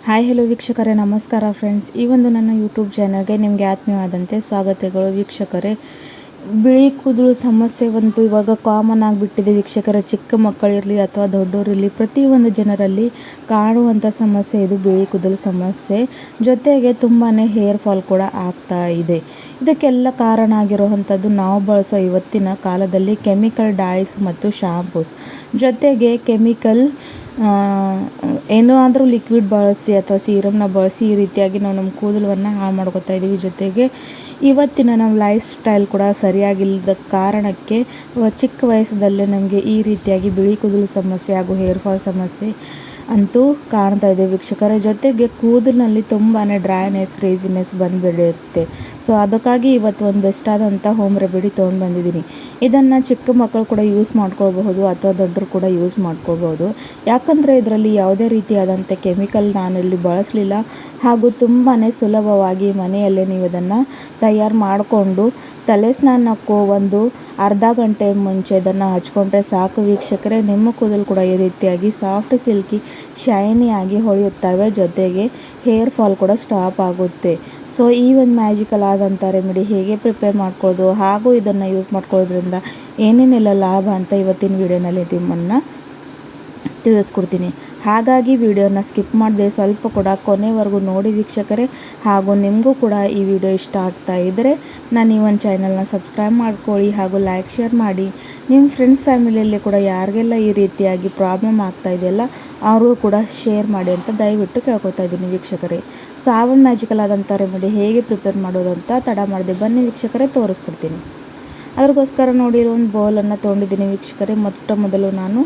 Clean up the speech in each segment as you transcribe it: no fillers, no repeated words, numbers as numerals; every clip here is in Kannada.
ಹಾಯ್ ಹಲೋ ವೀಕ್ಷಕರೇ, ನಮಸ್ಕಾರ ಫ್ರೆಂಡ್ಸ್. ಈ ಒಂದು ನನ್ನ ಯೂಟ್ಯೂಬ್ ಚಾನಲ್ಗೆ ನಿಮಗೆ ಆತ್ಮೀಯವಾದಂತೆ ಸ್ವಾಗತಗಳು ವೀಕ್ಷಕರೇ. ಬಿಳಿ ಕೂದಲು ಸಮಸ್ಯೆ ಒಂದು ಇವಾಗ ಕಾಮನ್ ಆಗಿಬಿಟ್ಟಿದೆ ವೀಕ್ಷಕರೇ. ಚಿಕ್ಕ ಮಕ್ಕಳಿರಲಿ ಅಥವಾ ದೊಡ್ಡವರಿರಲಿ ಪ್ರತಿಯೊಂದು ಜನರಲ್ಲಿ ಕಾಣುವಂಥ ಸಮಸ್ಯೆ ಇದು ಬಿಳಿ ಕೂದಲು ಸಮಸ್ಯೆ. ಜೊತೆಗೆ ತುಂಬಾ ಹೇರ್ ಫಾಲ್ ಕೂಡ ಆಗ್ತಾ ಇದೆ. ಇದಕ್ಕೆಲ್ಲ ಕಾರಣ ಆಗಿರುವಂಥದ್ದು ನಾವು ಬಳಸೋ ಇವತ್ತಿನ ಕಾಲದಲ್ಲಿ ಕೆಮಿಕಲ್ ಡೈಸ್ ಮತ್ತು ಶಾಂಪೂಸ್, ಜೊತೆಗೆ ಕೆಮಿಕಲ್ ಏನಾದರೂ ಲಿಕ್ವಿಡ್ ಬಳಸಿ ಅಥವಾ ಸೀರಮ್ನ ಬಳಸಿ ಈ ರೀತಿಯಾಗಿ ನಾವು ನಮ್ಮ ಕೂದಲನ್ನು ಹಾಳು ಮಾಡ್ಕೊತಾ ಇದ್ದೀವಿ. ಜೊತೆಗೆ ಇವತ್ತಿನ ನಮ್ಮ ಲೈಫ್ ಸ್ಟೈಲ್ ಕೂಡ ಸರಿಯಾಗಿಲ್ಲದ ಕಾರಣಕ್ಕೆ ಚಿಕ್ಕ ವಯಸ್ಸದಲ್ಲೇ ನಮಗೆ ಈ ರೀತಿಯಾಗಿ ಬಿಳಿ ಕೂದಲು ಸಮಸ್ಯೆ ಹಾಗೂ ಹೇರ್ ಫಾಲ್ ಸಮಸ್ಯೆ ಅಂತೂ ಕಾಣ್ತಾ ಇದೆ ವೀಕ್ಷಕರ. ಜೊತೆಗೆ ಕೂದಲಿನಲ್ಲಿ ತುಂಬಾ ಡ್ರೈನೆಸ್, ಫ್ರೀಸಿನೆಸ್ ಬಂದುಬಿಡುತ್ತೆ. ಸೊ ಅದಕ್ಕಾಗಿ ಇವತ್ತು ಒಂದು ಬೆಸ್ಟ್ ಆದಂಥ ಹೋಮ್ ರೆಮಿಡಿ ತೊಗೊಂಡು ಬಂದಿದ್ದೀನಿ. ಇದನ್ನು ಚಿಕ್ಕ ಮಕ್ಕಳು ಕೂಡ ಯೂಸ್ ಮಾಡ್ಕೊಳ್ಬಹುದು ಅಥವಾ ದೊಡ್ಡರು ಕೂಡ ಯೂಸ್ ಮಾಡ್ಕೊಳ್ಬಹುದು. ಯಾಕಂದರೆ ಇದರಲ್ಲಿ ಯಾವುದೇ ರೀತಿಯಾದಂಥ ಕೆಮಿಕಲ್ ನಾನು ಇಲ್ಲಿ ಬಳಸಲಿಲ್ಲ ಹಾಗೂ ತುಂಬಾ ಸುಲಭವಾಗಿ ಮನೆಯಲ್ಲೇ ನೀವು ಇದನ್ನು ತಯಾರು ಮಾಡಿಕೊಂಡು ತಲೆ ಸ್ನಾನಕ್ಕೂ ಒಂದು ಅರ್ಧ ಗಂಟೆ ಮುಂಚೆ ಇದನ್ನು ಹಚ್ಕೊಂಡ್ರೆ ಸಾಕು ವೀಕ್ಷಕರೇ. ನಿಮ್ಮ ಕೂದಲು ಕೂಡ ಈ ರೀತಿಯಾಗಿ ಸಾಫ್ಟ್, ಸಿಲ್ಕಿ, ಶೈನಿ ಆಗಿ ಹೊಳೆಯುತ್ತವೆ. ಜೊತೆಗೆ ಹೇರ್ ಫಾಲ್ ಕೂಡ ಸ್ಟಾಪ್ ಆಗುತ್ತೆ. ಸೊ ಈ ಒಂದು ಮ್ಯಾಜಿಕಲ್ ಆದಂಥ ರೆಮಿಡಿ ಹೇಗೆ ಪ್ರಿಪೇರ್ ಮಾಡ್ಕೊಳ್ಳೋದು ಹಾಗೂ ಇದನ್ನು ಯೂಸ್ ಮಾಡ್ಕೊಳ್ಳೋದ್ರಿಂದ ಏನೇನೆಲ್ಲ ಲಾಭ ಅಂತ ಇವತ್ತಿನ ವಿಡಿಯೋನಲ್ಲಿ ನಿಮ್ಮನ್ನು ತಿಳಿಸ್ಕೊಡ್ತೀನಿ. ಹಾಗಾಗಿ ವಿಡಿಯೋನ ಸ್ಕಿಪ್ ಮಾಡದೆ ಸ್ವಲ್ಪ ಕೂಡ ಕೊನೆವರೆಗೂ ನೋಡಿ ವೀಕ್ಷಕರೇ. ಹಾಗೂ ನಿಮಗೂ ಕೂಡ ಈ ವಿಡಿಯೋ ಇಷ್ಟ ಆಗ್ತಾ ಇದ್ದರೆ ನಾನು ಈ ಒಂದು ಚಾನಲ್ನ ಸಬ್ಸ್ಕ್ರೈಬ್ ಮಾಡ್ಕೊಳ್ಳಿ ಹಾಗೂ ಲೈಕ್, ಶೇರ್ ಮಾಡಿ. ನಿಮ್ಮ ಫ್ರೆಂಡ್ಸ್, ಫ್ಯಾಮಿಲಿಯಲ್ಲಿ ಕೂಡ ಯಾರಿಗೆಲ್ಲ ಈ ರೀತಿಯಾಗಿ ಪ್ರಾಬ್ಲಮ್ ಆಗ್ತಾ ಇದೆಯಲ್ಲ ಅವ್ರಿಗೂ ಕೂಡ ಶೇರ್ ಮಾಡಿ ಅಂತ ದಯವಿಟ್ಟು ಕೇಳ್ಕೊತಾ ಇದ್ದೀನಿ ವೀಕ್ಷಕರೇ. ಸೊ ಆ ಒಂದು ಮ್ಯಾಜಿಕಲ್ ಆದಂಥ ರೆಮಿಡಿ ಹೇಗೆ ಪ್ರಿಪೇರ್ ಮಾಡೋದು ಅಂತ ತಡ ಮಾಡದೆ ಬನ್ನಿ ವೀಕ್ಷಕರೇ, ತೋರಿಸ್ಕೊಡ್ತೀನಿ. ಅದಕ್ಕೋಸ್ಕರ ನೋಡಿ ಒಂದು ಬೌಲನ್ನು ತೊಗೊಂಡಿದ್ದೀನಿ ವೀಕ್ಷಕರೇ. ಮೊದಲು ನಾನು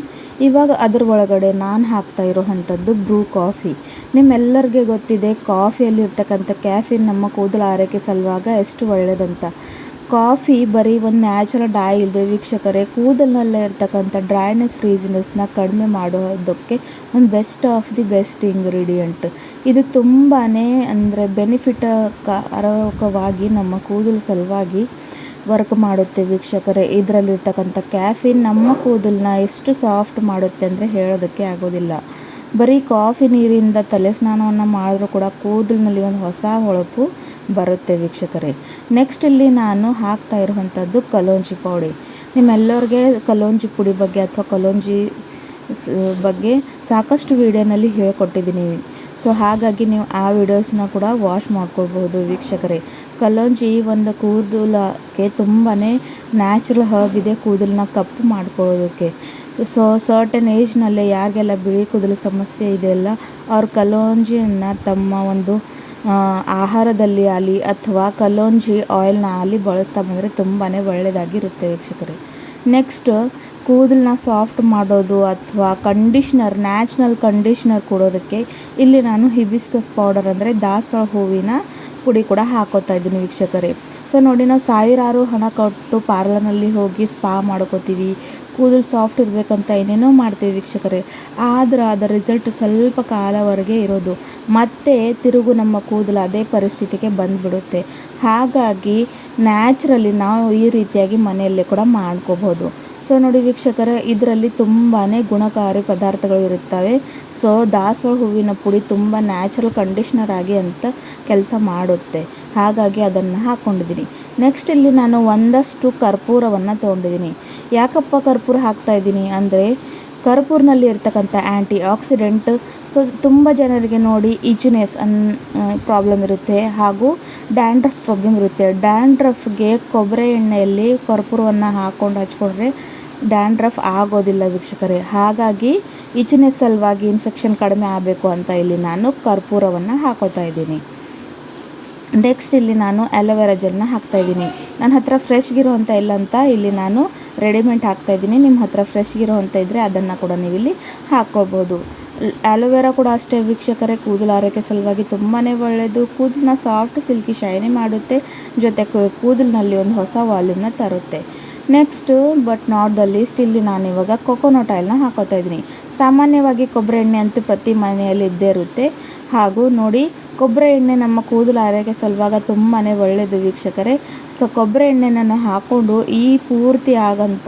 ಇವಾಗ ಅದರ ಒಳಗಡೆ ನಾನು ಹಾಕ್ತಾ ಇರೋವಂಥದ್ದು ಬ್ರೂ ಕಾಫಿ. ನಿಮ್ಮೆಲ್ಲರಿಗೆ ಗೊತ್ತಿದೆ ಕಾಫಿಯಲ್ಲಿರ್ತಕ್ಕಂಥ ಕ್ಯಾಫಿನ್ ನಮ್ಮ ಕೂದಲು ಆರೈಕೆ ಸಲುವಾಗ ಎಷ್ಟು ಒಳ್ಳೆಯದಂತ. ಕಾಫಿ ಬರೀ ಒಂದು ನ್ಯಾಚುರಲ್ ಡೈ ಇಲ್ಲದೆ ವೀಕ್ಷಕರೇ ಕೂದಲಿನಲ್ಲೇ ಇರ್ತಕ್ಕಂಥ ಡ್ರೈನೆಸ್, ಫ್ರೀಸಿನೆಸ್ನ ಕಡಿಮೆ ಮಾಡೋದಕ್ಕೆ ಒಂದು best of the best ingredient. ಇದು ತುಂಬಾ ಅಂದರೆ ಬೆನಿಫಿಟಕಾರಕವಾಗಿ ನಮ್ಮ ಕೂದಲು ಸಲುವಾಗಿ ವರ್ಕ್ ಮಾಡುತ್ತೆ ವೀಕ್ಷಕರೇ. ಇದರಲ್ಲಿರ್ತಕ್ಕಂಥ ಕ್ಯಾಫಿನ್ ನಮ್ಮ ಕೂದಲನ್ನ ಎಷ್ಟು ಸಾಫ್ಟ್ ಮಾಡುತ್ತೆ ಅಂದರೆ ಹೇಳೋದಕ್ಕೆ ಆಗೋದಿಲ್ಲ. ಬರೀ ಕಾಫಿ ನೀರಿಂದ ತಲೆ ಸ್ನಾನವನ್ನು ಮಾಡಿದ್ರೂ ಕೂಡ ಕೂದಲಿನಲ್ಲಿ ಒಂದು ಹೊಸ ಹೊಳಪು ಬರುತ್ತೆ ವೀಕ್ಷಕರೇ. ನೆಕ್ಸ್ಟ್ ಇಲ್ಲಿ ನಾನು ಹಾಕ್ತಾ ಇರುವಂಥದ್ದು ಕಲೋಂಜಿ ಪೌಡಿ. ನಿಮ್ಮೆಲ್ಲರಿಗೆ ಕಲೋಂಜಿ ಪುಡಿ ಬಗ್ಗೆ ಅಥವಾ ಕಲೋಂಜಿ ಬಗ್ಗೆ ಸಾಕಷ್ಟು ವಿಡಿಯೋನಲ್ಲಿ ಹೇಳ್ಕೊಟ್ಟಿದ್ದೀನಿ. ಸೊ ಹಾಗಾಗಿ ನೀವು ಆ ವಿಡಿಯೋಸ್ನ ಕೂಡ ವಾಚ್ ಮಾಡ್ಕೊಳ್ಬಹುದು ವೀಕ್ಷಕರೇ. ಕಲೋಂಜಿ ಒಂದು ಕೂದಲಕ್ಕೆ ತುಂಬಾ ನ್ಯಾಚುರಲ್ ಹರ್ಬ್ ಇದೆ ಕೂದಲನ್ನ ಕಪ್ಪು ಮಾಡ್ಕೊಳ್ಳೋದಕ್ಕೆ. ಸೊ ಸರ್ಟನ್ ಏಜ್ನಲ್ಲೇ ಯಾರಿಗೆಲ್ಲ ಬಿಳಿ ಕೂದಲು ಸಮಸ್ಯೆ ಇದೆಯಲ್ಲ ಅವ್ರು ಕಲೋಂಜಿಯನ್ನು ತಮ್ಮ ಒಂದು ಆಹಾರದಲ್ಲಿ ಆಗಲಿ ಅಥವಾ ಕಲೋಂಜಿ ಆಯಿಲ್ನ ಆಗಲಿ ಬಳಸ್ತಾ ಬಂದರೆ ತುಂಬಾ ಒಳ್ಳೆಯದಾಗಿರುತ್ತೆ ವೀಕ್ಷಕರೇ. ನೆಕ್ಸ್ಟ್ ಕೂದಲನ್ನ ಸಾಫ್ಟ್ ಮಾಡೋದು ಅಥವಾ ಕಂಡೀಷ್ನರ್, ನ್ಯಾಚುರಲ್ ಕಂಡೀಷ್ನರ್ ಕೊಡೋದಕ್ಕೆ ಇಲ್ಲಿ ನಾನು ಹಿಬಿಸ್ಕಸ್ ಪೌಡರ್ ಅಂದರೆ ದಾಸವಾಳ ಹೂವಿನ ಪುಡಿ ಕೂಡ ಹಾಕೋತಾ ಇದ್ದೀನಿ ವೀಕ್ಷಕರೇ. ಸೊ ನೋಡಿ, ನಾವು ಸಾವಿರಾರು ಹಣ ಕೊಟ್ಟು ಪಾರ್ಲರ್ನಲ್ಲಿ ಹೋಗಿ ಸ್ಪಾ ಮಾಡ್ಕೋತೀವಿ, ಕೂದಲು ಸಾಫ್ಟ್ ಇರಬೇಕಂತ ಏನೇನೋ ಮಾಡ್ತೀವಿ ವೀಕ್ಷಕರೇ. ಆದ್ರೆ ಅದರ ರಿಸಲ್ಟ್ ಸ್ವಲ್ಪ ಕಾಲವರೆಗೆ ಇರೋದು, ಮತ್ತೆ ತಿರುಗು ನಮ್ಮ ಕೂದಲು ಅದೇ ಪರಿಸ್ಥಿತಿಗೆ ಬಂದುಬಿಡುತ್ತೆ. ಹಾಗಾಗಿ ನ್ಯಾಚುರಲಿ ನಾವು ಈ ರೀತಿಯಾಗಿ ಮನೆಯಲ್ಲೇ ಕೂಡ ಮಾಡ್ಕೋಬೋದು. ಸೊ ನೋಡಿ ವೀಕ್ಷಕರೇ, ಇದರಲ್ಲಿ ತುಂಬಾ ಗುಣಕಾರಿ ಪದಾರ್ಥಗಳು ಇರುತ್ತವೆ. ಸೊ ದಾಸವಾಳ ಹೂವಿನ ಪುಡಿ ತುಂಬ ನ್ಯಾಚುರಲ್ ಕಂಡೀಷ್ನರ್ ಆಗಿ ಅಂತ ಕೆಲಸ ಮಾಡುತ್ತೆ. ಹಾಗಾಗಿ ಅದನ್ನು ಹಾಕ್ಕೊಂಡಿದ್ದೀನಿ. ನೆಕ್ಸ್ಟ್ ಇಲ್ಲಿ ನಾನು ಒಂದಷ್ಟು ಕರ್ಪೂರವನ್ನು ತೊಗೊಂಡಿದ್ದೀನಿ. ಯಾಕಪ್ಪ ಕರ್ಪೂರ ಹಾಕ್ತಾಯಿದ್ದೀನಿ ಅಂದರೆ ಕರ್ಪೂರ್ನಲ್ಲಿ ಇರ್ತಕ್ಕಂಥ ಆ್ಯಂಟಿ ಆಕ್ಸಿಡೆಂಟ್. ಸೊ ತುಂಬ ಜನರಿಗೆ ನೋಡಿ ಇಚ್ನೆಸ್ ಪ್ರಾಬ್ಲಮ್ ಇರುತ್ತೆ ಹಾಗೂ ಡ್ಯಾಂಡ್ರಫ್ ಪ್ರಾಬ್ಲಮ್ ಇರುತ್ತೆ. ಡ್ಯಾಂಡ್ರಫ್ಗೆ ಕೊಬ್ಬರಿ ಎಣ್ಣೆಯಲ್ಲಿ ಕರ್ಪೂರವನ್ನು ಹಾಕ್ಕೊಂಡು ಹಚ್ಕೊಂಡ್ರೆ ಡ್ಯಾಂಡ್ರಫ್ ಆಗೋದಿಲ್ಲ ವೀಕ್ಷಕರೇ. ಹಾಗಾಗಿ ಇಚ್ನೆಸ್ ಸಲುವಾಗಿ ಇನ್ಫೆಕ್ಷನ್ ಕಡಿಮೆ ಆಗಬೇಕು ಅಂತ ಇಲ್ಲಿ ನಾನು ಕರ್ಪೂರವನ್ನು ಹಾಕೋತಾ ಇದ್ದೀನಿ. ನೆಕ್ಸ್ಟ್ ಇಲ್ಲಿ ನಾನು ಅಲೋವೆರಾ ಜೆಲ್ನ ಹಾಕ್ತಾಯಿದ್ದೀನಿ. ನನ್ನ ಹತ್ರ ಫ್ರೆಶ್ಗಿರೋವಂಥ ಇಲ್ಲ ಅಂತ ಇಲ್ಲಿ ನಾನು ರೆಡಿಮೇಡ್ ಹಾಕ್ತಾಯಿದ್ದೀನಿ. ನಿಮ್ಮ ಹತ್ರ ಫ್ರೆಶ್ಗಿರೋವಂಥ ಇದ್ದರೆ ಅದನ್ನು ಕೂಡ ನೀವು ಇಲ್ಲಿ ಹಾಕ್ಕೊಳ್ಬೋದು. ಅಲೋವೆರಾ ಕೂಡ ಅಷ್ಟೇ ವೀಕ್ಷಕರೇ, ಕೂದಲು ಆರೈಕೆ ಸಲುವಾಗಿ ತುಂಬಾ ಒಳ್ಳೆಯದು. ಕೂದಲನ್ನ ಸಾಫ್ಟ್, ಸಿಲ್ಕಿ, ಶೈನಿ ಮಾಡುತ್ತೆ. ಜೊತೆ ಕೂದಲಿನಲ್ಲಿ ಒಂದು ಹೊಸ ವಾಲ್ಯೂಮ್ನ ತರುತ್ತೆ. Next but not the least ಇಲ್ಲಿ ನಾನು ಇವಾಗ ಕೊಕೊನಟ್ ಆಯಿಲ್ನ ಹಾಕೋತಾ ಇದ್ದೀನಿ. ಸಾಮಾನ್ಯವಾಗಿ ಕೊಬ್ಬರಿ ಎಣ್ಣೆ ಅಂತೂ ಪ್ರತಿ ಮನೆಯಲ್ಲಿ ಇದ್ದೇ ಇರುತ್ತೆ. ಹಾಗೂ ನೋಡಿ, ಕೊಬ್ಬರಿ ಎಣ್ಣೆ ನಮ್ಮ ಕೂದಲು ಆರೈಕೆ ಸಲುವಾಗ ತುಂಬಾ ಒಳ್ಳೆಯದು ವೀಕ್ಷಕರೇ. ಸೊ ಕೊಬ್ಬರಿ ಎಣ್ಣೆನ ಹಾಕ್ಕೊಂಡು ಈ ಪೂರ್ತಿ ಆಗೋಂಥ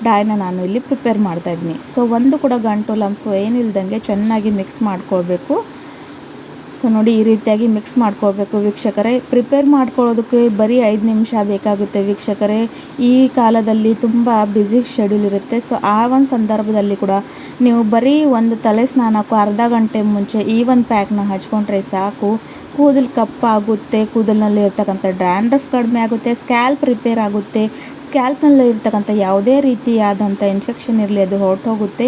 ಡೈನ ನಾನು ಇಲ್ಲಿ ಪ್ರಿಪೇರ್ ಮಾಡ್ತಾಯಿದ್ದೀನಿ. ಸೊ ಒಂದು ಕೂಡ ಗಂಟು ಲಂಪ್ಸು ಏನಿಲ್ದಂಗೆ ಚೆನ್ನಾಗಿ ಮಿಕ್ಸ್ ಮಾಡ್ಕೊಳ್ಬೇಕು. ಸೊ ನೋಡಿ ಈ ರೀತಿಯಾಗಿ ಮಿಕ್ಸ್ ಮಾಡ್ಕೊಳ್ಬೇಕು ವೀಕ್ಷಕರೇ. ಪ್ರಿಪೇರ್ ಮಾಡ್ಕೊಳ್ಳೋದಕ್ಕೆ ಬರೀ 5 ನಿಮಿಷ ಬೇಕಾಗುತ್ತೆ ವೀಕ್ಷಕರೇ. ಈ ಕಾಲದಲ್ಲಿ ತುಂಬ ಬ್ಯುಸಿ ಶೆಡ್ಯೂಲ್ ಇರುತ್ತೆ. ಸೊ ಆ ಒಂದು ಸಂದರ್ಭದಲ್ಲಿ ಕೂಡ ನೀವು ಬರೀ ಒಂದು ತಲೆ ಸ್ನಾನಕ್ಕೂ ಅರ್ಧ ಗಂಟೆ ಮುಂಚೆ ಈ ಒಂದು ಪ್ಯಾಕ್ನ ಹಚ್ಕೊಂಡ್ರೆ ಸಾಕು. ಕೂದಲು ಕಪ್ಪಾಗುತ್ತೆ, ಕೂದಲಿನಲ್ಲಿ ಇರ್ತಕ್ಕಂಥ ಡ್ಯಾಂಡ್ರಫ್ ಕಡಿಮೆ ಆಗುತ್ತೆ, ಸ್ಕ್ಯಾಲ್ಪ್ ರಿಪೇರ್ ಆಗುತ್ತೆ, ಸ್ಕ್ಯಾಲ್ಪ್ನಲ್ಲಿ ಇರ್ತಕ್ಕಂಥ ಯಾವುದೇ ರೀತಿಯಾದಂಥ ಇನ್ಫೆಕ್ಷನ್ ಇರಲಿ ಅದು ಹೊರಟೋಗುತ್ತೆ.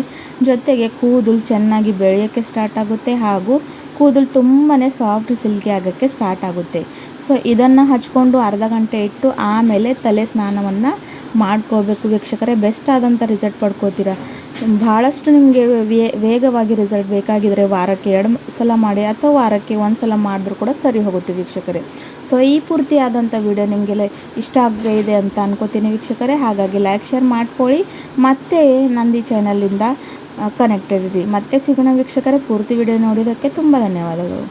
ಜೊತೆಗೆ ಕೂದಲು ಚೆನ್ನಾಗಿ ಬೆಳೆಯೋಕ್ಕೆ ಸ್ಟಾರ್ಟ್ ಆಗುತ್ತೆ ಹಾಗೂ ಕೂದಲು ತುಂಬಾ ಸಾಫ್ಟ್ ಸಿಲ್ಕಿ ಆಗೋಕ್ಕೆ ಸ್ಟಾರ್ಟ್ ಆಗುತ್ತೆ. ಸೊ ಇದನ್ನು ಹಚ್ಕೊಂಡು ಅರ್ಧ ಗಂಟೆ ಇಟ್ಟು ಆಮೇಲೆ ತಲೆ ಸ್ನಾನವನ್ನು ಮಾಡ್ಕೋಬೇಕು ವೀಕ್ಷಕರೇ. ಬೆಸ್ಟ್ ಆದಂಥ ರಿಸಲ್ಟ್ ಪಡ್ಕೋತೀರ. ಭಾಳಷ್ಟು ನಿಮಗೆ ವೇಗವಾಗಿ ರಿಸಲ್ಟ್ ಬೇಕಾಗಿದ್ದರೆ ವಾರಕ್ಕೆ 2 ಸಲ ಮಾಡಿ ಅಥವಾ ವಾರಕ್ಕೆ 1 ಸಲ ಮಾಡಿದ್ರೂ ಕೂಡ ಸರಿ ಹೋಗುತ್ತೆ ವೀಕ್ಷಕರೇ. ಸೊ ಈ ಪೂರ್ತಿಯಾದಂಥ ವಿಡಿಯೋ ನಿಮಗೆಲ್ಲ ಇಷ್ಟ ಇದೆ ಅಂತ ಅನ್ಕೋತೀನಿ ವೀಕ್ಷಕರೇ. ಹಾಗಾಗಿ ಲೈಕ್ ಶೇರ್ ಮಾಡ್ಕೊಳ್ಳಿ. ಮತ್ತೆ ನಂದಿ ಚಾನಲಿಂದ ಕನೆಕ್ಟೆಡ್ ಇರಿ. ಮತ್ತೆ ಸಿಗೋಣ ವೀಕ್ಷಕರೇ. ಪೂರ್ತಿ ವಿಡಿಯೋ ನೋಡಿದ್ದಕ್ಕೆ ತುಂಬ ಧನ್ಯವಾದಗಳು.